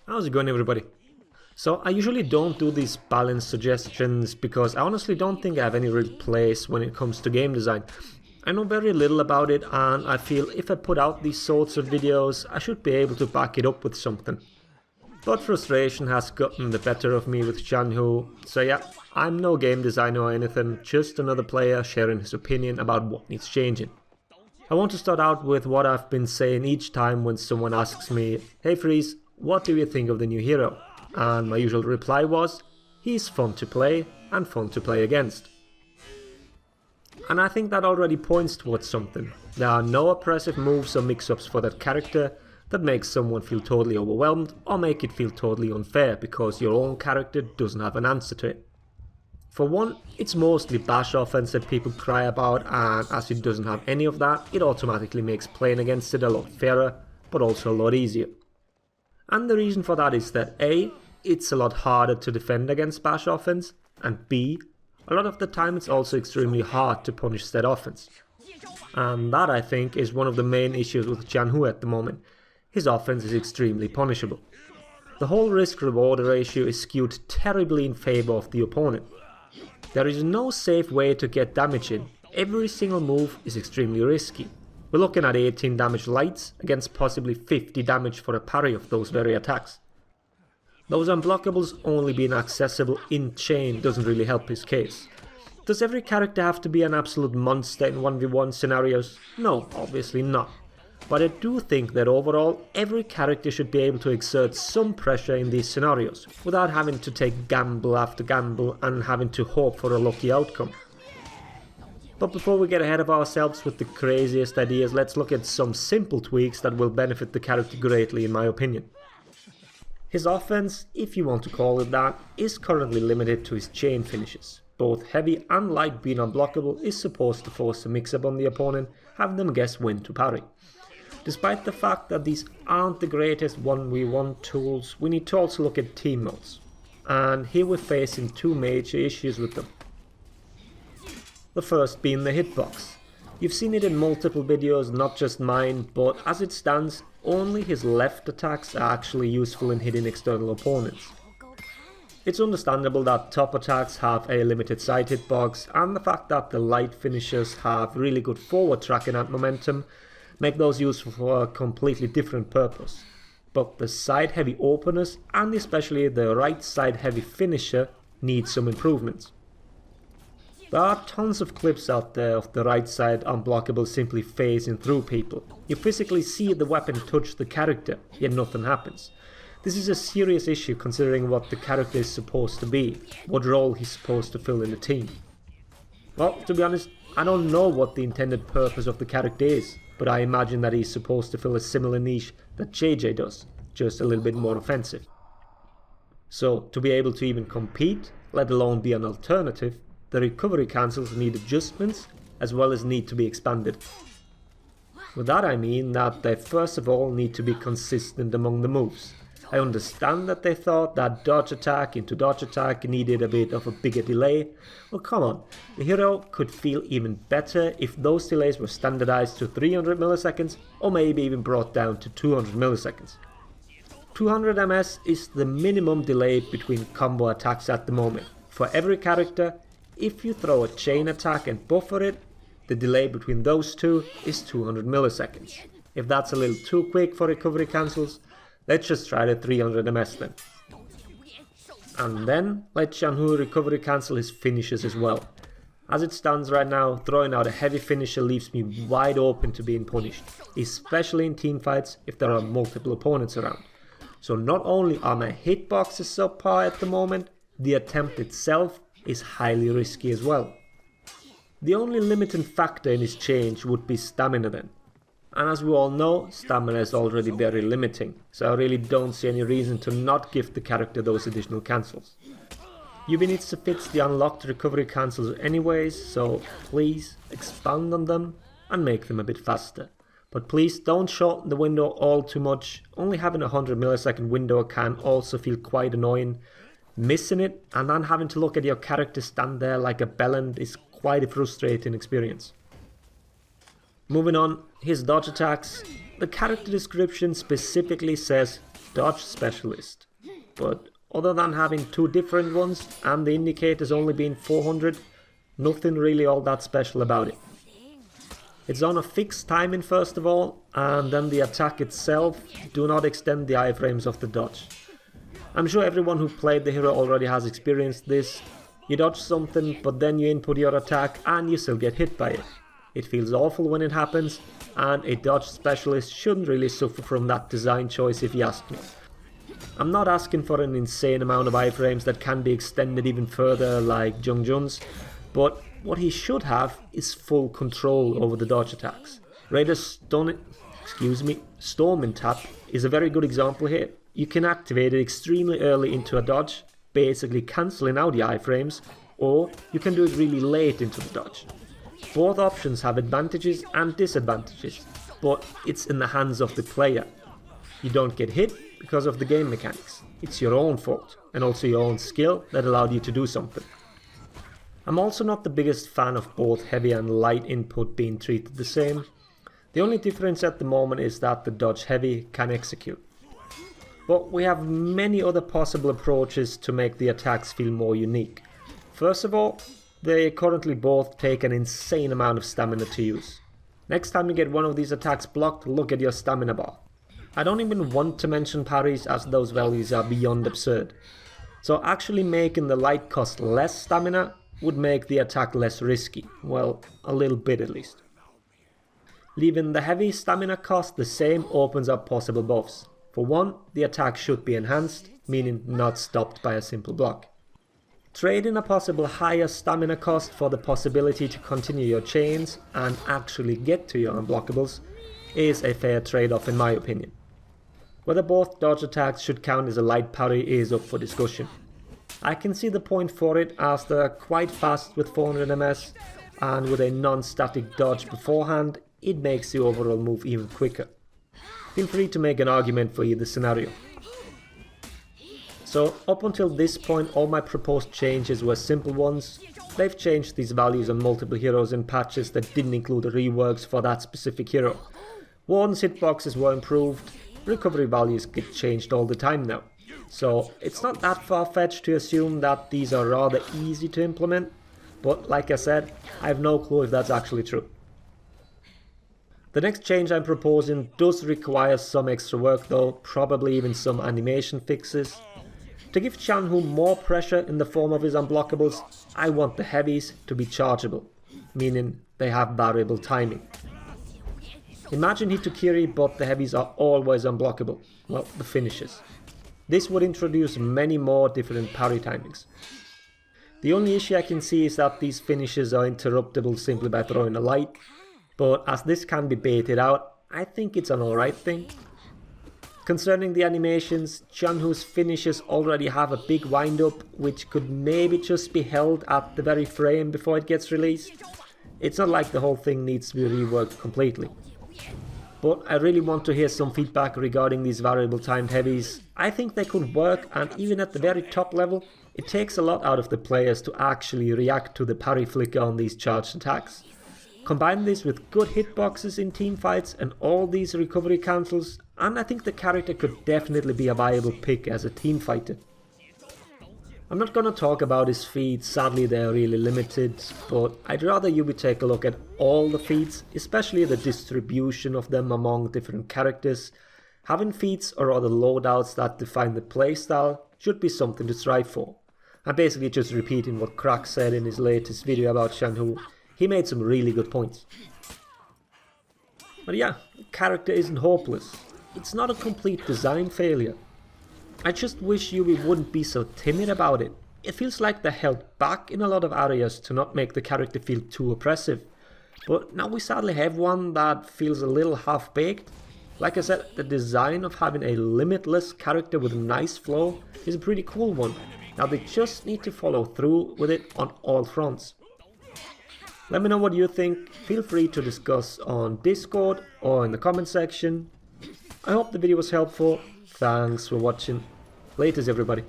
How's it going, everybody? So I usually don't do these balance suggestions because I honestly don't think I have any real place when it comes to game design. I know very little about it, and I feel if I put out these sorts of videos I should be able to back it up with something. But frustration has gotten the better of me with Zhanhu, so yeah, I'm no game designer or anything, just another player sharing his opinion about what needs changing. I want to start out with what I've been saying each time when someone asks me, "Hey Freeze, what do you think of the new hero?" And my usual reply was, he's fun to play and fun to play against. And I think that already points towards something. There are no oppressive moves or mix-ups for that character that makes someone feel totally overwhelmed or make it feel totally unfair because your own character doesn't have an answer to it. For one, it's mostly bash offense that people cry about, and as it doesn't have any of that, it automatically makes playing against it a lot fairer, but also a lot easier. And the reason for that is that A, it's a lot harder to defend against bash offense, and B, a lot of the time it's also extremely hard to punish that offense. And that, I think, is one of the main issues with Zhanhu at the moment. His offense is extremely punishable. The whole risk-reward ratio is skewed terribly in favor of the opponent. There is no safe way to get damage in. Every single move is extremely risky. We're looking at 18 damage lights against possibly 50 damage for a parry of those very attacks. Those unblockables only being accessible in chain doesn't really help his case. Does every character have to be an absolute monster in 1v1 scenarios? No, obviously not. But I do think that overall, every character should be able to exert some pressure in these scenarios, without having to take gamble after gamble and having to hope for a lucky outcome. But before we get ahead of ourselves with the craziest ideas, let's look at some simple tweaks that will benefit the character greatly in my opinion. His offense, if you want to call it that, is currently limited to his chain finishes. Both heavy and light being unblockable is supposed to force a mix-up on the opponent, having them guess when to parry. Despite the fact that these aren't the greatest 1v1 tools, we need to also look at team modes. And here we're facing two major issues with them. The first being the hitbox. You've seen it in multiple videos, not just mine, but as it stands, only his left attacks are actually useful in hitting external opponents. It's understandable that top attacks have a limited side hitbox, and the fact that the light finishers have really good forward tracking and momentum make those useful for a completely different purpose. But the side heavy openers, and especially the right side heavy finisher, need some improvements. There are tons of clips out there of the right side unblockable simply phasing through people. You physically see the weapon touch the character, yet nothing happens. This is a serious issue considering what the character is supposed to be, what role he's supposed to fill in the team. Well, to be honest, I don't know what the intended purpose of the character is, but I imagine that he's supposed to fill a similar niche that JJ does, just a little bit more offensive. So, to be able to even compete, let alone be an alternative, the recovery cancels need adjustments as well as need to be expanded. With that I mean that they first of all need to be consistent among the moves. I understand that they thought that dodge attack into dodge attack needed a bit of a bigger delay. Well, come on, the hero could feel even better if those delays were standardized to 300 milliseconds or maybe even brought down to 200 milliseconds. 200 ms is the minimum delay between combo attacks at the moment. For every character, if you throw a chain attack and buffer it, the delay between those two is 200 milliseconds. If that's a little too quick for recovery cancels, let's just try the 300 ms then. And then let Zhanhu recovery cancel his finishes as well. As it stands right now, throwing out a heavy finisher leaves me wide open to being punished, especially in teamfights if there are multiple opponents around. So not only are my hitboxes subpar at the moment, the attempt itself is highly risky as well. The only limiting factor in his change would be stamina then. And as we all know, stamina is already very limiting, so I really don't see any reason to not give the character those additional cancels. UV needs to fix the unlocked recovery cancels anyways, so please expand on them and make them a bit faster. But please don't shorten the window all too much. Only having a 100 millisecond window can also feel quite annoying. Missing it and then having to look at your character stand there like a bellend is quite a frustrating experience. Moving on, his dodge attacks. The character description specifically says dodge specialist. But other than having two different ones and the indicators only being 400, nothing really all that special about it. It's on a fixed timing first of all, and then the attack itself do not extend the iframes of the dodge. I'm sure everyone who played the hero already has experienced this. You dodge something, but then you input your attack and you still get hit by it. It feels awful when it happens, and a dodge specialist shouldn't really suffer from that design choice if you ask me. I'm not asking for an insane amount of iframes that can be extended even further like Zhanhu's, but what he should have is full control over the dodge attacks. Raider's Storming Tap is a very good example here. You can activate it extremely early into a dodge, basically cancelling out the iframes, or you can do it really late into the dodge. Both options have advantages and disadvantages, but it's in the hands of the player. You don't get hit because of the game mechanics. It's your own fault, and also your own skill that allowed you to do something. I'm also not the biggest fan of both heavy and light input being treated the same. The only difference at the moment is that the dodge heavy can execute. But we have many other possible approaches to make the attacks feel more unique. First of all, they currently both take an insane amount of stamina to use. Next time you get one of these attacks blocked, look at your stamina bar. I don't even want to mention parries as those values are beyond absurd. So actually making the light cost less stamina would make the attack less risky. Well, a little bit at least. Leaving the heavy stamina cost the same opens up possible buffs. For one, the attack should be enhanced, meaning not stopped by a simple block. Trading a possible higher stamina cost for the possibility to continue your chains and actually get to your unblockables is a fair trade-off in my opinion. Whether both dodge attacks should count as a light parry is up for discussion. I can see the point for it as they're quite fast with 400 ms, and with a non-static dodge beforehand, it makes the overall move even quicker. Feel free to make an argument for either scenario. So up until this point all my proposed changes were simple ones. They've changed these values on multiple heroes in patches that didn't include reworks for that specific hero. Warden's hitboxes were improved, recovery values get changed all the time now. So it's not that far-fetched to assume that these are rather easy to implement, but like I said, I have no clue if that's actually true. The next change I'm proposing does require some extra work though, probably even some animation fixes. To give Zhanhu more pressure in the form of his unblockables, I want the heavies to be chargeable, meaning they have variable timing. Imagine Hitokiri, but the heavies are always unblockable, well, the finishes. This would introduce many more different parry timings. The only issue I can see is that these finishes are interruptible simply by throwing a light, but as this can be baited out, I think it's an alright thing. Concerning the animations, Zhanhu's finishes already have a big wind-up, which could maybe just be held at the very frame before it gets released. It's not like the whole thing needs to be reworked completely. But I really want to hear some feedback regarding these variable timed heavies. I think they could work, and even at the very top level, it takes a lot out of the players to actually react to the parry flicker on these charged attacks. Combine this with good hitboxes in teamfights and all these recovery cancels, and I think the character could definitely be a viable pick as a team fighter. I'm not gonna talk about his feats, sadly they're really limited, but I'd rather you would take a look at all the feats, especially the distribution of them among different characters. Having feats or other loadouts that define the playstyle should be something to strive for. I'm basically just repeating what Crack said in his latest video about Zhanhu. He made some really good points. But yeah, the character isn't hopeless. It's not a complete design failure. I just wish Yui wouldn't be so timid about it. It feels like they're held back in a lot of areas to not make the character feel too oppressive. But now we sadly have one that feels a little half-baked. Like I said, the design of having a limitless character with a nice flow is a pretty cool one. Now they just need to follow through with it on all fronts. Let me know what you think. Feel free to discuss on Discord or in the comment section. I hope the video was helpful. Thanks for watching. Laters everybody.